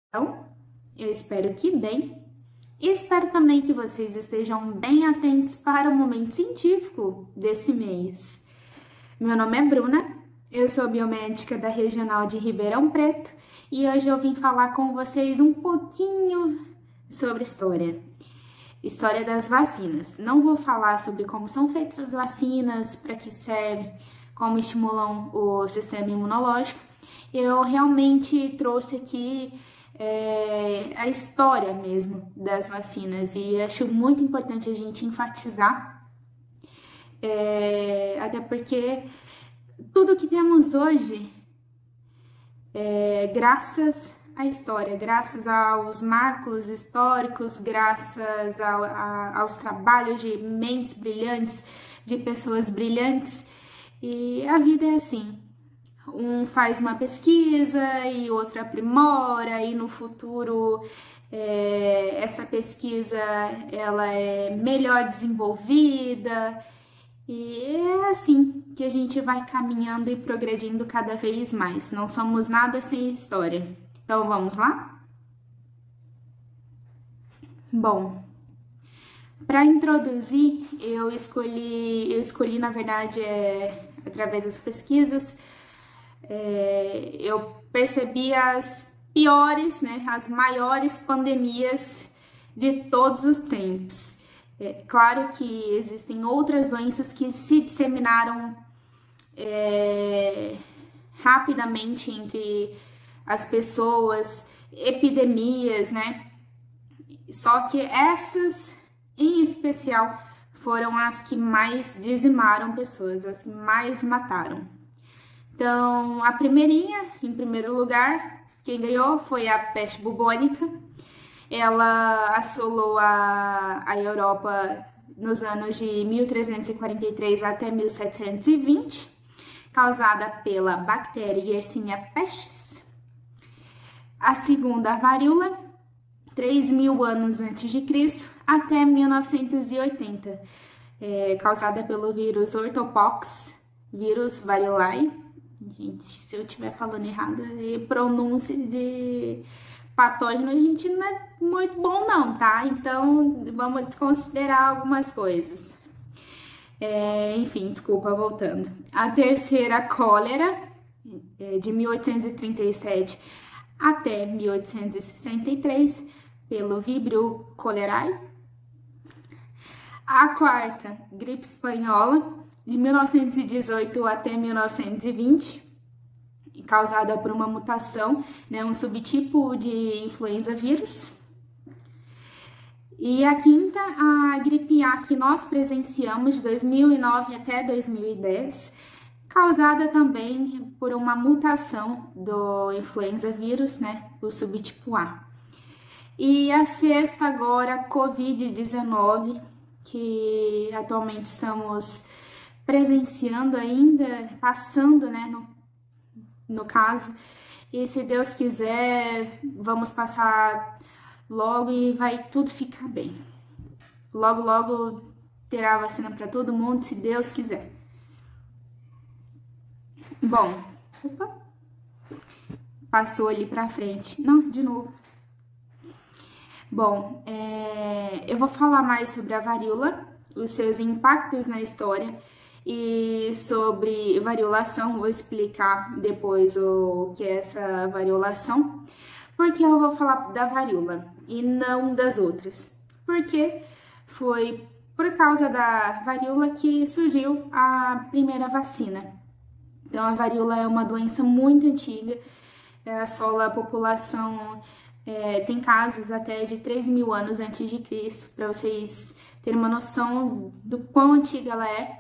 Então, eu espero que bem. E espero também que vocês estejam bem atentos para o momento científico desse mês. Meu nome é Bruna, eu sou biomédica da Regional de Ribeirão Preto e hoje eu vim falar com vocês um pouquinho sobre história das vacinas. Não vou falar sobre como são feitas as vacinas, para que servem, como estimulam o sistema imunológico. Eu realmente trouxe aqui a história mesmo das vacinas e acho muito importante a gente enfatizar, até porque tudo que temos hoje é graças à história, graças aos marcos históricos, graças aos trabalhos de mentes brilhantes, de pessoas brilhantes. E a vida é assim. Um faz uma pesquisa e outro aprimora, e no futuro essa pesquisa ela é melhor desenvolvida, e é assim que a gente vai caminhando e progredindo cada vez mais. Não somos nada sem história. Então vamos lá? Bom, para introduzir, eu escolhi na verdade através das pesquisas. Eu percebi as piores, né, as maiores pandemias de todos os tempos. Claro que existem outras doenças que se disseminaram rapidamente entre as pessoas, epidemias, né? Só que essas, em especial, foram as que mais dizimaram pessoas, as que mais mataram. Então, a primeirinha, em primeiro lugar, quem ganhou foi a peste bubônica. Ela assolou a Europa nos anos de 1343 até 1720, causada pela bactéria Yersinia pestis. A segunda, a varíola, 3.000 anos antes de Cristo até 1980, causada pelo vírus ortopox, vírus variolae. Gente, se eu estiver falando errado, pronúncia de patógeno, a gente não é muito bom não, tá? Então, vamos considerar algumas coisas. Enfim, desculpa, voltando. A terceira, cólera, de 1837 até 1863, pelo Vibrio cholerae. A quarta, gripe espanhola, de 1918 até 1920, causada por uma mutação, né, um subtipo de influenza vírus. E a quinta, a gripe A, que nós presenciamos de 2009 até 2010, causada também por uma mutação do influenza vírus, né, o subtipo A. E a sexta agora, Covid-19, que atualmente estamos presenciando ainda, passando, né, no caso, e se Deus quiser, vamos passar logo e vai tudo ficar bem. Logo, logo terá vacina para todo mundo, se Deus quiser. Bom, opa, passou ali para frente. Não, de novo. Bom, eu vou falar mais sobre a varíola, os seus impactos na história, e sobre variolação. Vou explicar depois o que é essa variolação, porque eu vou falar da varíola e não das outras, porque foi por causa da varíola que surgiu a primeira vacina. Então, a varíola é uma doença muito antiga, assola a população, tem casos até de 3.000 anos antes de Cristo, para vocês terem uma noção do quão antiga ela é.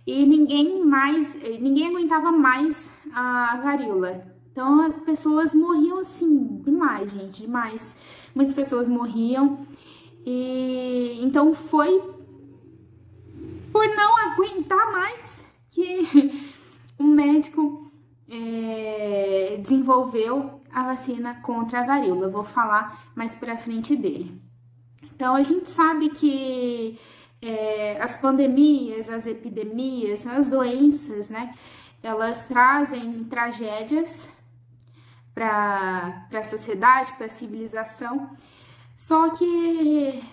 E ninguém aguentava mais a varíola. Então as pessoas morriam assim, demais, gente, demais. Muitas pessoas morriam. E então foi por não aguentar mais que um médico desenvolveu a vacina contra a varíola. Eu vou falar mais pra frente dele. Então a gente sabe que as pandemias, as epidemias, as doenças, né, elas trazem tragédias, para a sociedade, para a civilização. Só que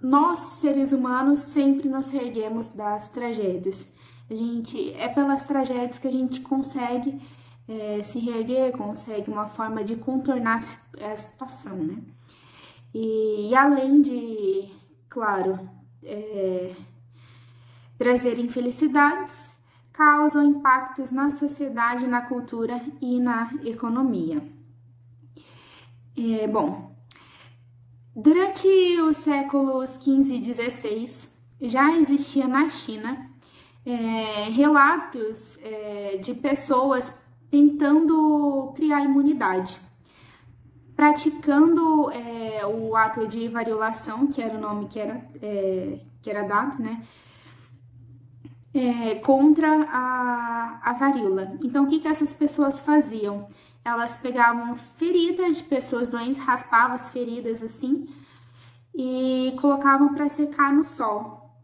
nós, seres humanos, sempre nos reerguemos das tragédias. É pelas tragédias que a gente consegue se reerguer, consegue uma forma de contornar a situação, né? E além de, claro, trazer infelicidades, causam impactos na sociedade, na cultura e na economia. Bom, durante os séculos XV e XVI, já existia na China relatos de pessoas tentando criar imunidade, praticando o ato de variolação, que era o nome que era dado, né? Contra a varíola. Então, o que essas pessoas faziam? Elas pegavam feridas de pessoas doentes, raspavam as feridas assim e colocavam para secar no sol.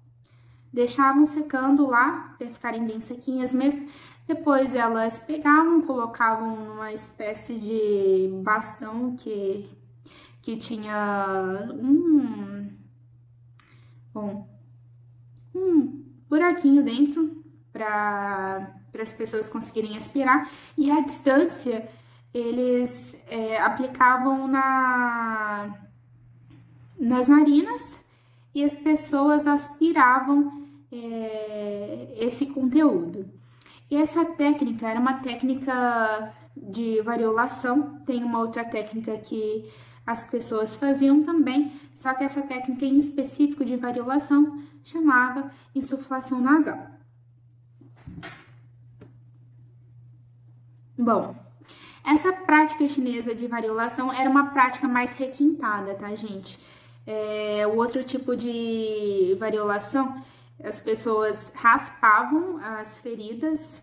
Deixavam secando lá, até ficarem bem sequinhas mesmo. Depois elas pegavam, colocavam numa espécie de bastão que tinha um buraquinho dentro para as pessoas conseguirem aspirar, e à distância eles aplicavam nas narinas e as pessoas aspiravam esse conteúdo. E essa técnica era uma técnica de variolação. Tem uma outra técnica que as pessoas faziam também, só que essa técnica em específico de variolação chamava insuflação nasal. Bom, essa prática chinesa de variolação era uma prática mais requintada, tá, gente? O outro tipo de variolação, as pessoas raspavam as feridas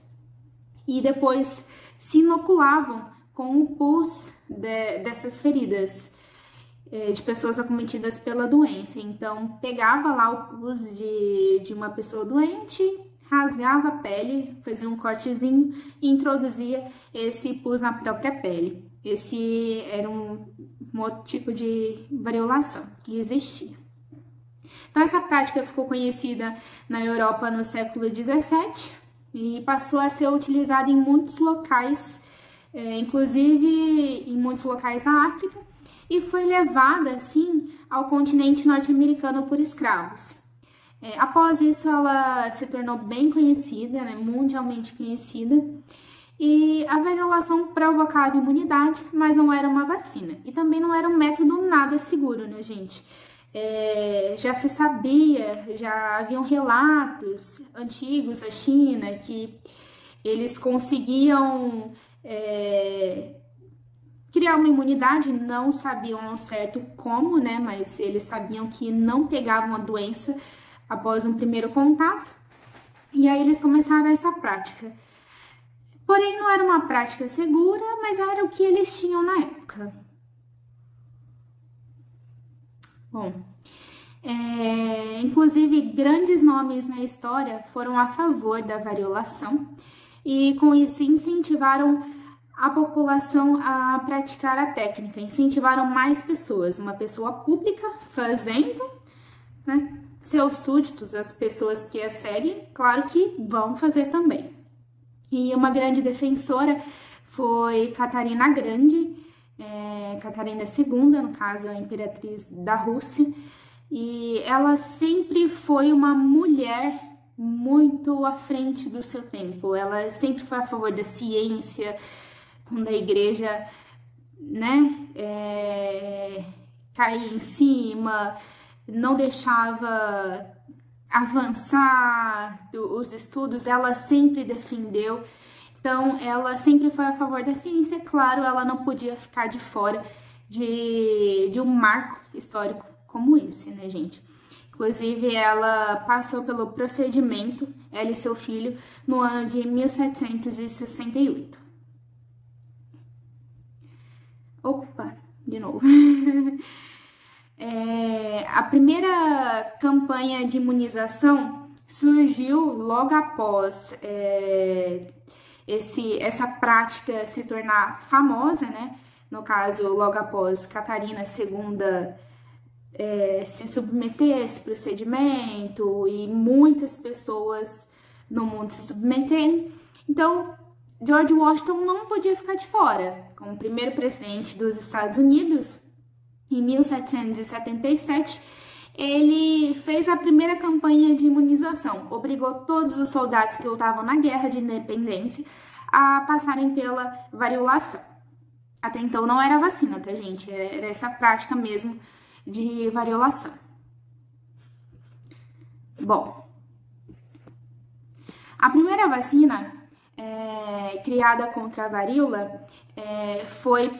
e depois se inoculavam com o pus dessas feridas de pessoas acometidas pela doença. Então, pegava lá o pus de uma pessoa doente, rasgava a pele, fazia um cortezinho e introduzia esse pus na própria pele. Esse era um outro tipo de variolação que existia. Então, essa prática ficou conhecida na Europa no século XVII e passou a ser utilizada em muitos locais, inclusive em muitos locais na África, e foi levada, assim, ao continente norte-americano por escravos. Após isso, ela se tornou bem conhecida, né, mundialmente conhecida, e a variolação provocava imunidade, mas não era uma vacina. E também não era um método nada seguro, né, gente? Já se sabia, já haviam relatos antigos da China que eles conseguiam criar uma imunidade, não sabiam ao certo como, né? Mas eles sabiam que não pegavam a doença após um primeiro contato. E aí eles começaram essa prática. Porém, não era uma prática segura, mas era o que eles tinham na época. Bom, inclusive grandes nomes na história foram a favor da variolação e com isso incentivaram a população a praticar a técnica, incentivaram mais pessoas, uma pessoa pública fazendo, né, seus súditos, as pessoas que a seguem, claro que vão fazer também. E uma grande defensora foi Catarina Grande, Catarina II, no caso, a imperatriz da Rússia, e ela sempre foi uma mulher muito à frente do seu tempo. Ela sempre foi a favor da ciência, quando a igreja, né, caía em cima, não deixava avançar os estudos, ela sempre defendeu. Então, ela sempre foi a favor da ciência. Claro, ela não podia ficar de fora de um marco histórico como esse, né, gente? Inclusive, ela passou pelo procedimento, ela e seu filho, no ano de 1768. Opa, de novo. A primeira campanha de imunização surgiu logo após essa prática se tornar famosa, né? No caso, logo após Catarina II se submeter a esse procedimento e muitas pessoas no mundo se submeterem. Então, George Washington não podia ficar de fora. Como primeiro presidente dos Estados Unidos, em 1777, ele fez a primeira campanha de imunização, obrigou todos os soldados que lutavam na Guerra de Independência a passarem pela variolação. Até então não era vacina, tá, gente? Era essa prática mesmo de variolação. Bom, a primeira vacina criada contra a varíola foi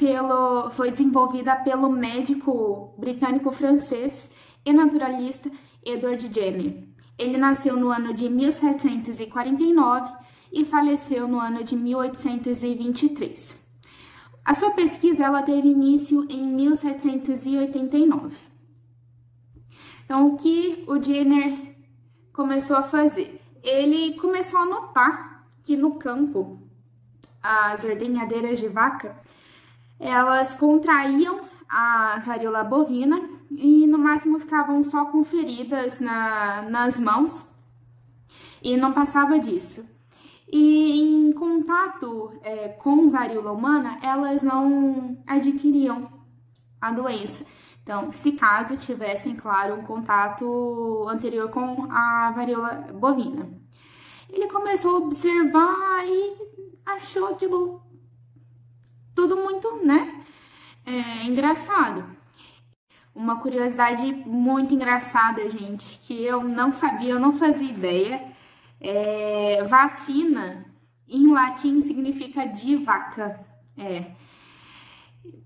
desenvolvida pelo médico britânico-francês e naturalista Edward Jenner. Ele nasceu no ano de 1749 e faleceu no ano de 1823. A sua pesquisa ela teve início em 1789. Então, o que o Jenner começou a fazer? Ele começou a notar que no campo as ordenhadeiras de vaca elas contraíam a varíola bovina e no máximo ficavam só com feridas nas mãos e não passava disso. E em contato com varíola humana, elas não adquiriam a doença. Então, se caso tivessem, claro, um contato anterior com a varíola bovina. Ele começou a observar e achou aquilo tudo muito, né, engraçado. Uma curiosidade muito engraçada, gente, que eu não sabia, eu não fazia ideia. Vacina, em latim, significa de vaca.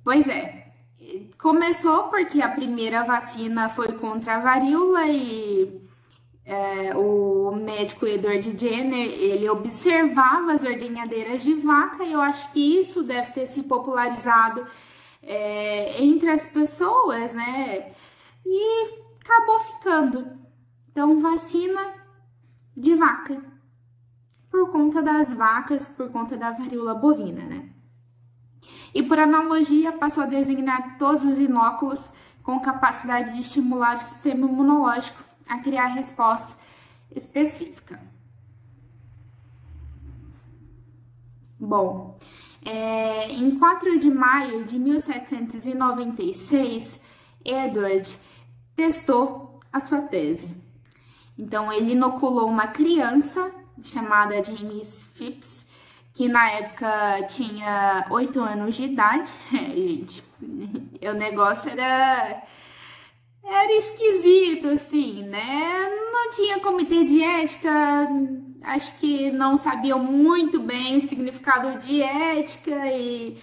Pois é. Começou porque a primeira vacina foi contra a varíola e o médico Edward Jenner, ele observava as ordenhadeiras de vaca e eu acho que isso deve ter se popularizado entre as pessoas, né? E acabou ficando. Então, vacina de vaca, por conta das vacas, por conta da varíola bovina, né? E por analogia, passou a designar todos os inóculos com capacidade de estimular o sistema imunológico a criar resposta específica. Bom, em 4 de maio de 1796, Edward testou a sua tese. Então, ele inoculou uma criança chamada James Phipps, que na época tinha 8 anos de idade. Gente, o negócio era esquisito, assim, né? Não tinha comitê de ética, acho que não sabiam muito bem o significado de ética e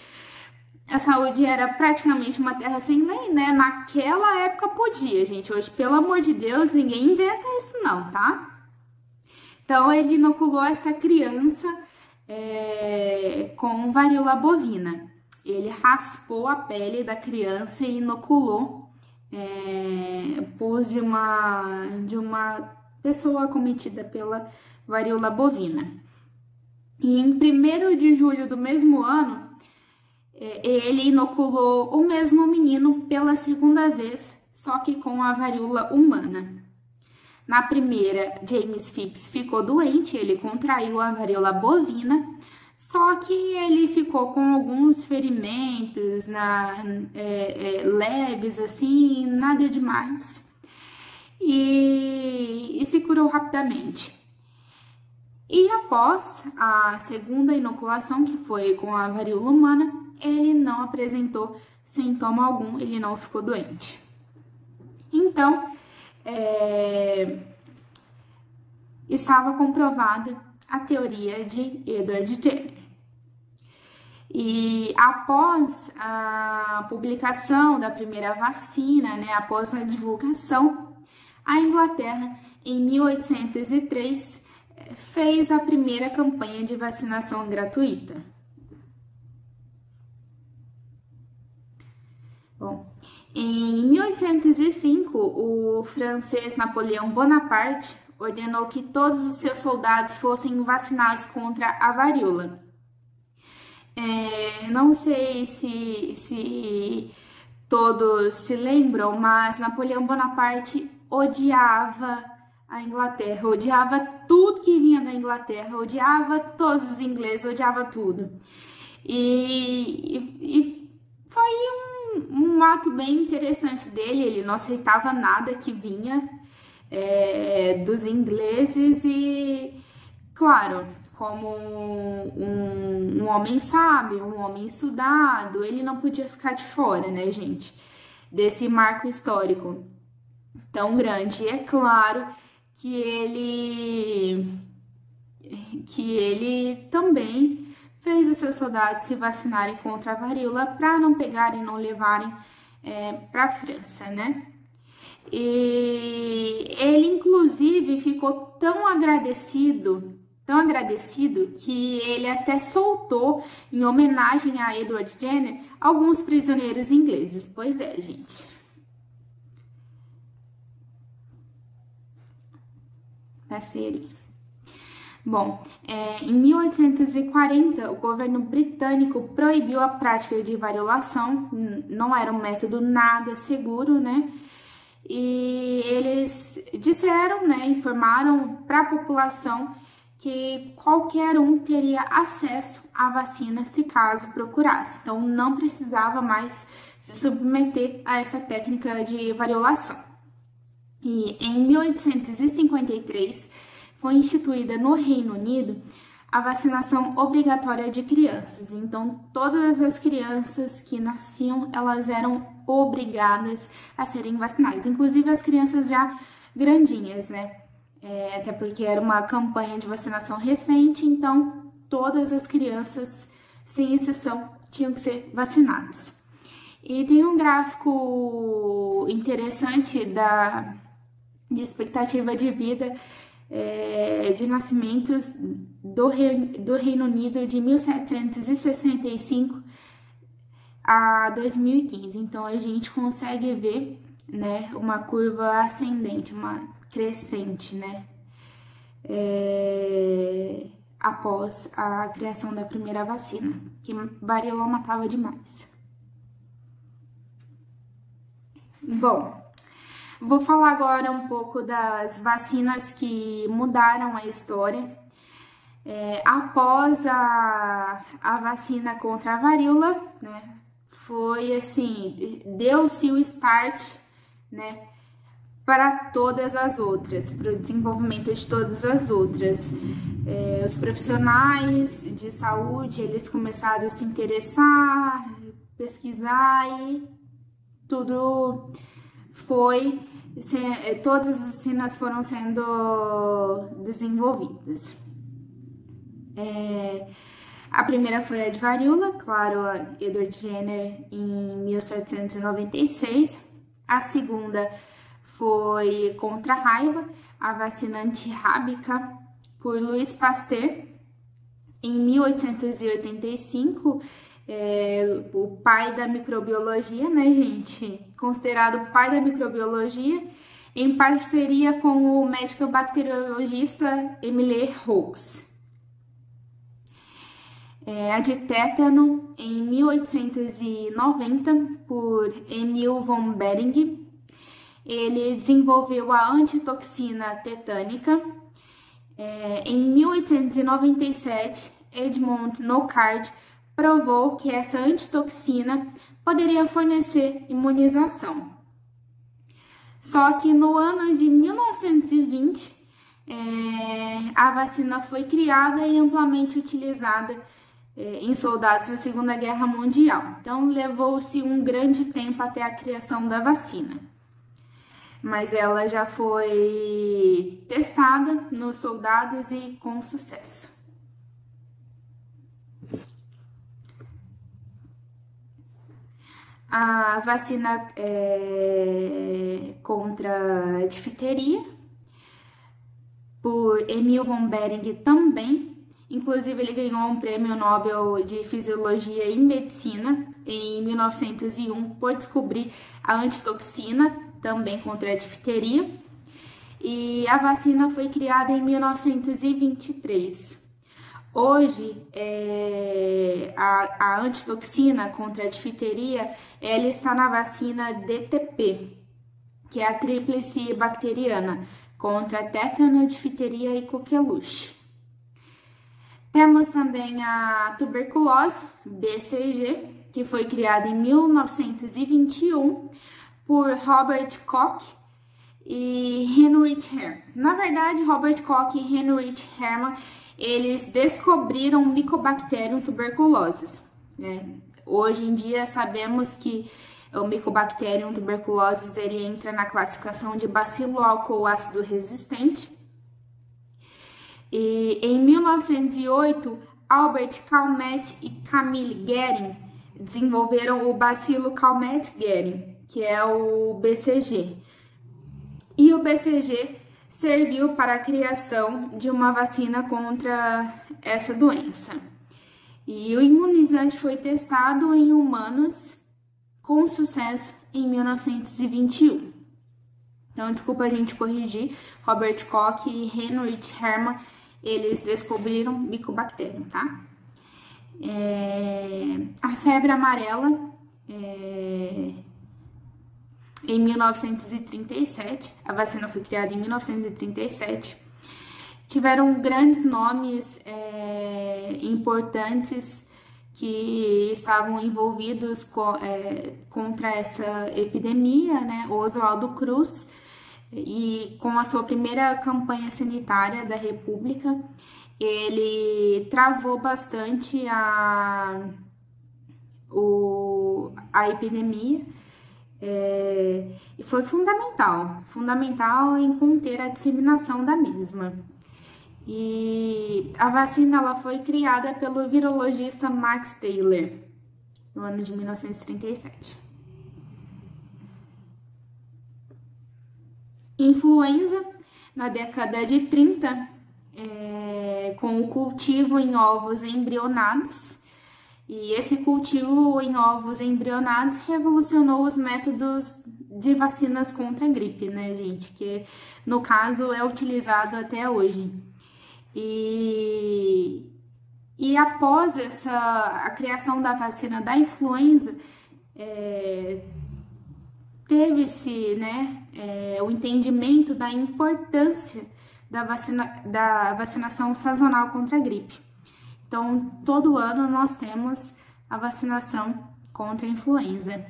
a saúde era praticamente uma terra sem lei, né? Naquela época podia, gente. Hoje, pelo amor de Deus, ninguém inventa isso não, tá? Então, ele inoculou essa criança com varíola bovina. Ele raspou a pele da criança e inoculou pus de uma pessoa acometida pela varíola bovina. E em 1º de julho do mesmo ano, ele inoculou o mesmo menino pela 2ª vez, só que com a varíola humana. Na primeira, James Phipps ficou doente, ele contraiu a varíola bovina, só que ele ficou com alguns ferimentos leves, assim, nada demais, e se curou rapidamente. E após a 2ª inoculação, que foi com a varíola humana, ele não apresentou sintoma algum, ele não ficou doente. Então, estava comprovada a teoria de Edward Jenner. E após a publicação da primeira vacina, né, após a divulgação, a Inglaterra, em 1803, fez a primeira campanha de vacinação gratuita. Bom, em 1805, o francês Napoleão Bonaparte ordenou que todos os seus soldados fossem vacinados contra a varíola. Não sei se todos se lembram, mas Napoleão Bonaparte odiava a Inglaterra, odiava tudo que vinha da Inglaterra, odiava todos os ingleses, odiava tudo. E foi um ato bem interessante dele, ele não aceitava nada que vinha dos ingleses e, claro, como um homem sábio, um homem estudado, ele não podia ficar de fora, né, gente, desse marco histórico tão grande. E é claro que ele também fez os seus soldados se vacinarem contra a varíola para não pegarem e não levarem para a França, né? E ele, inclusive, ficou tão agradecido que ele até soltou, em homenagem a Edward Jenner, alguns prisioneiros ingleses. Pois é, gente. Passei ali. Bom, em 1840, o governo britânico proibiu a prática de variolação, não era um método nada seguro, né? E eles disseram, né, informaram para a população que qualquer um teria acesso à vacina se caso procurasse. Então, não precisava mais se submeter a essa técnica de variolação. E em 1853, foi instituída no Reino Unido a vacinação obrigatória de crianças. Então, todas as crianças que nasciam, elas eram obrigadas a serem vacinadas. Inclusive, as crianças já grandinhas, né? Até porque era uma campanha de vacinação recente, então todas as crianças, sem exceção, tinham que ser vacinadas. E tem um gráfico interessante de expectativa de vida de nascimentos do Reino Unido de 1765 a 2015. Então a gente consegue ver, né, uma curva ascendente, uma crescente, né, após a criação da primeira vacina, que varíola matava demais. Bom, vou falar agora um pouco das vacinas que mudaram a história. Após a vacina contra a varíola, né, foi assim, deu-se o start, né, para todas as outras, para o desenvolvimento de todas as outras. Os profissionais de saúde, eles começaram a se interessar, pesquisar e tudo foi, todas as vacinas foram sendo desenvolvidas. A primeira foi a de varíola, claro, a Edward Jenner em 1796. A segunda foi contra a raiva, a vacina antirrábica por Louis Pasteur. Em 1885, o pai da microbiologia, né, gente? Considerado o pai da microbiologia, em parceria com o médico bacteriologista Emile Houx. A de tétano, em 1890, por Emil von Behring. Ele desenvolveu a antitoxina tetânica. Em 1897, Edmond Knockaert provou que essa antitoxina poderia fornecer imunização. Só que no ano de 1920, a vacina foi criada e amplamente utilizada em soldados na Segunda Guerra Mundial. Então, levou-se um grande tempo até a criação da vacina. Mas ela já foi testada nos soldados e com sucesso. A vacina contra a difteria, por Emil von Behring também. Inclusive, ele ganhou um prêmio Nobel de Fisiologia e Medicina em 1901 por descobrir a antitoxina, também contra a difteria. E a vacina foi criada em 1923. Hoje, a antitoxina contra a difteria, ela está na vacina DTP, que é a tríplice bacteriana, contra tétano, difteria e coqueluche. Temos também a tuberculose, BCG, que foi criada em 1921 por Robert Koch e Heinrich Hermann. Na verdade, Robert Koch e Heinrich Hermann, eles descobriram o Mycobacterium tuberculosis, né? Hoje em dia sabemos que o Mycobacterium tuberculosis ele entra na classificação de bacilo álcool ácido resistente. E em 1908, Albert Calmette e Camille Guerin desenvolveram o bacilo Calmette-Guerin, que é o BCG. E o BCG serviu para a criação de uma vacina contra essa doença. E o imunizante foi testado em humanos com sucesso em 1921. Então, desculpa a gente corrigir, Robert Koch e Heinrich Hermann, eles descobriram Mycobacterium, tá? A febre amarela, em 1937, a vacina foi criada em 1937. Tiveram grandes nomes importantes que estavam envolvidos contra essa epidemia, né? O Oswaldo Cruz, e com a sua primeira campanha sanitária da República, ele travou bastante a epidemia. E foi fundamental em conter a disseminação da mesma. E a vacina ela foi criada pelo virologista Max Taylor no ano de 1937. Influenza, na década de 30, com o cultivo em ovos embrionados. E esse cultivo em ovos embrionados revolucionou os métodos de vacinas contra a gripe, né, gente? Que, no caso, é utilizado até hoje. E após a criação da vacina da influenza, teve-se, né, o entendimento da importância da vacinação sazonal contra a gripe. Então, todo ano nós temos a vacinação contra a influenza.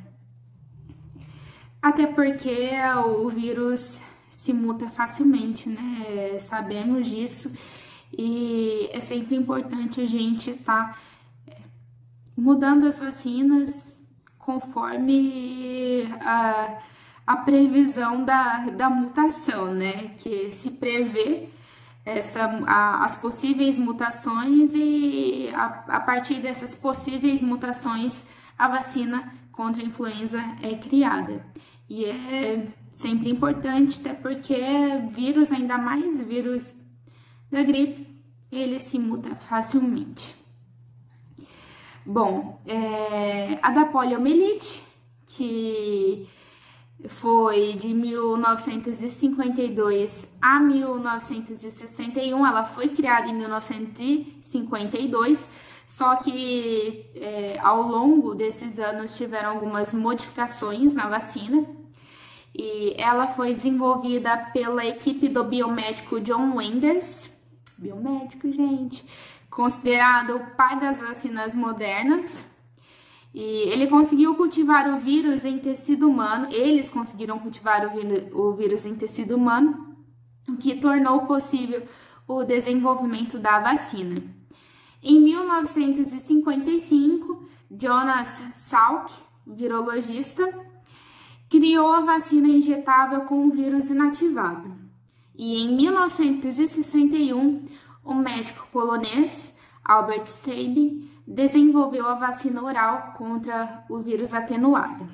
Até porque o vírus se muta facilmente, né? Sabemos disso. E é sempre importante a gente estar mudando as vacinas conforme a previsão da mutação, né? Que se prevê as possíveis mutações e a partir dessas possíveis mutações a vacina contra a influenza é criada. E é sempre importante, até porque vírus, ainda mais vírus da gripe, ele se muta facilmente. Bom, a da poliomielite, que foi de 1952 a 1961, ela foi criada em 1952, só que ao longo desses anos tiveram algumas modificações na vacina, e ela foi desenvolvida pela equipe do biomédico John Wenders, biomédico, gente, considerado o pai das vacinas modernas. E ele conseguiu cultivar o vírus em tecido humano, eles conseguiram cultivar o vírus em tecido humano, o que tornou possível o desenvolvimento da vacina. Em 1955, Jonas Salk, virologista, criou a vacina injetável com o vírus inativado. E em 1961, o médico polonês Albert Sabin desenvolveu a vacina oral contra o vírus atenuado,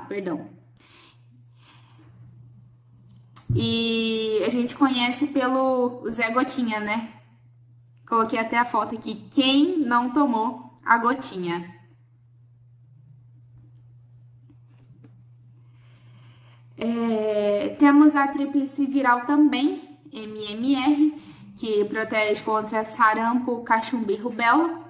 perdão. E a gente conhece pelo Zé Gotinha, né? Coloquei até a foto aqui, quem não tomou a gotinha. Temos a tríplice viral também, MMR, que protege contra sarampo, cachumba e rubéola.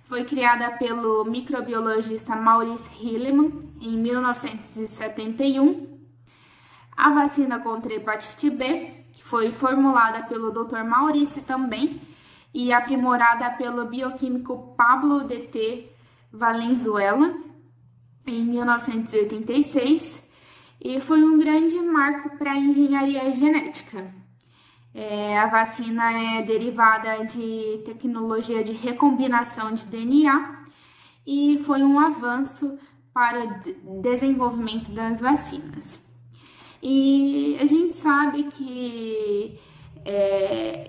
Foi criada pelo microbiologista Maurice Hilleman em 1971. A vacina contra hepatite B, que foi formulada pelo Dr. Maurice também e aprimorada pelo bioquímico Pablo D.T. Valenzuela em 1986, e foi um grande marco para a engenharia genética. A vacina é derivada de tecnologia de recombinação de DNA e foi um avanço para o desenvolvimento das vacinas. E a gente sabe que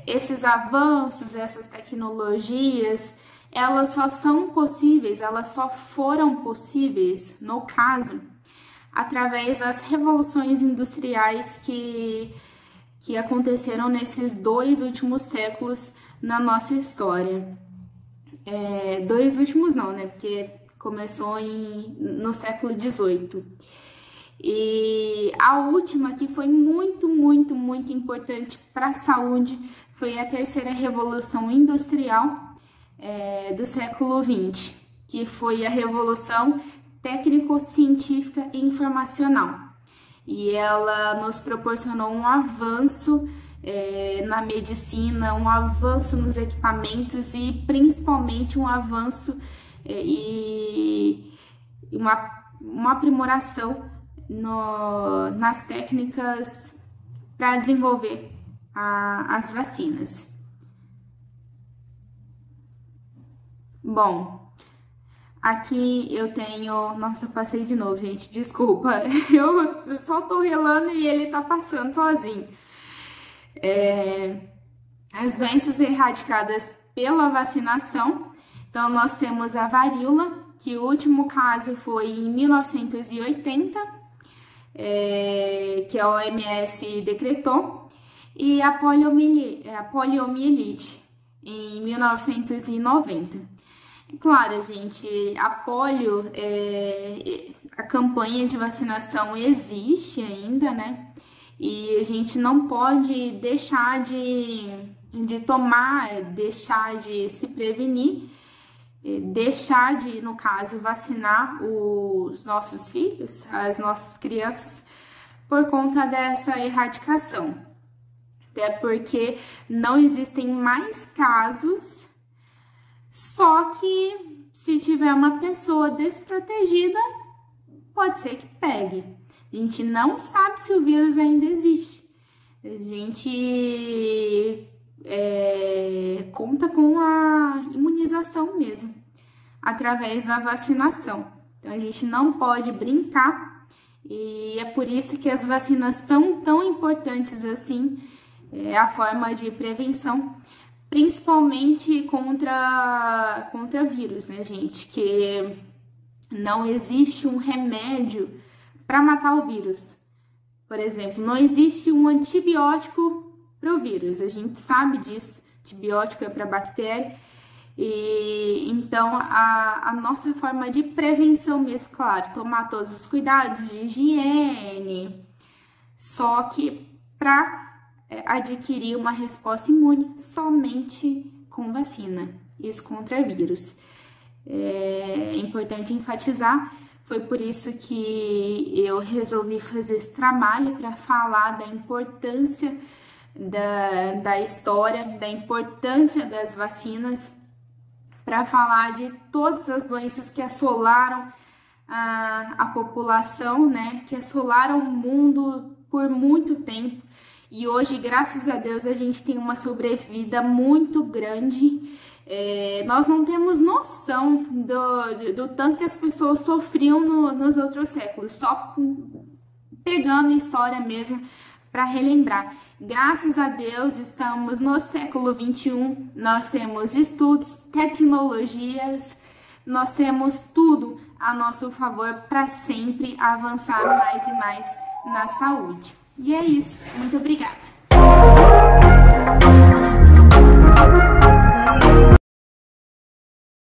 esses avanços, essas tecnologias, elas só são possíveis, elas só foram possíveis, no caso, através das revoluções industriais que aconteceram nesses 2 últimos séculos na nossa história. 2 últimos não, né? Porque começou no século XVIII. E a última, que foi muito, muito, muito importante para a saúde, foi a terceira revolução industrial do século XX, que foi a revolução técnico-científica e informacional. E ela nos proporcionou um avanço na medicina, um avanço nos equipamentos e principalmente um avanço e uma aprimoração nas técnicas para desenvolver as vacinas. Bom, aqui eu tenho... Nossa, eu passei de novo, gente, desculpa. Eu só tô relando e ele tá passando sozinho. As doenças erradicadas pela vacinação. Então, nós temos a varíola, que o último caso foi em 1980, que a OMS decretou, e a poliomielite, em 1990. Claro, gente, a polio, a campanha de vacinação existe ainda, né? E a gente não pode deixar de tomar, deixar de se prevenir, deixar de, no caso, vacinar os nossos filhos, as nossas crianças, por conta dessa erradicação. Até porque não existem mais casos. Só que se tiver uma pessoa desprotegida, pode ser que pegue. A gente não sabe se o vírus ainda existe. A gente conta com a imunização mesmo, através da vacinação. Então a gente não pode brincar e é por isso que as vacinas são tão importantes assim, a forma de prevenção. Principalmente contra vírus, né, gente? Que não existe um remédio para matar o vírus. Por exemplo, não existe um antibiótico para o vírus. A gente sabe disso. Antibiótico é para bactéria. E então a nossa forma de prevenção mesmo, claro, tomar todos os cuidados de higiene. Só que para adquirir uma resposta imune somente com vacina, isso contra vírus. É importante enfatizar, foi por isso que eu resolvi fazer esse trabalho para falar da importância da história, da importância das vacinas, para falar de todas as doenças que assolaram a população, né, que assolaram o mundo por muito tempo. E hoje, graças a Deus, a gente tem uma sobrevida muito grande. Nós não temos noção do tanto que as pessoas sofriam nos outros séculos, só pegando história mesmo para relembrar. Graças a Deus, estamos no século XXI, nós temos estudos, tecnologias, nós temos tudo a nosso favor para sempre avançar mais e mais na saúde. E é isso. Muito obrigada.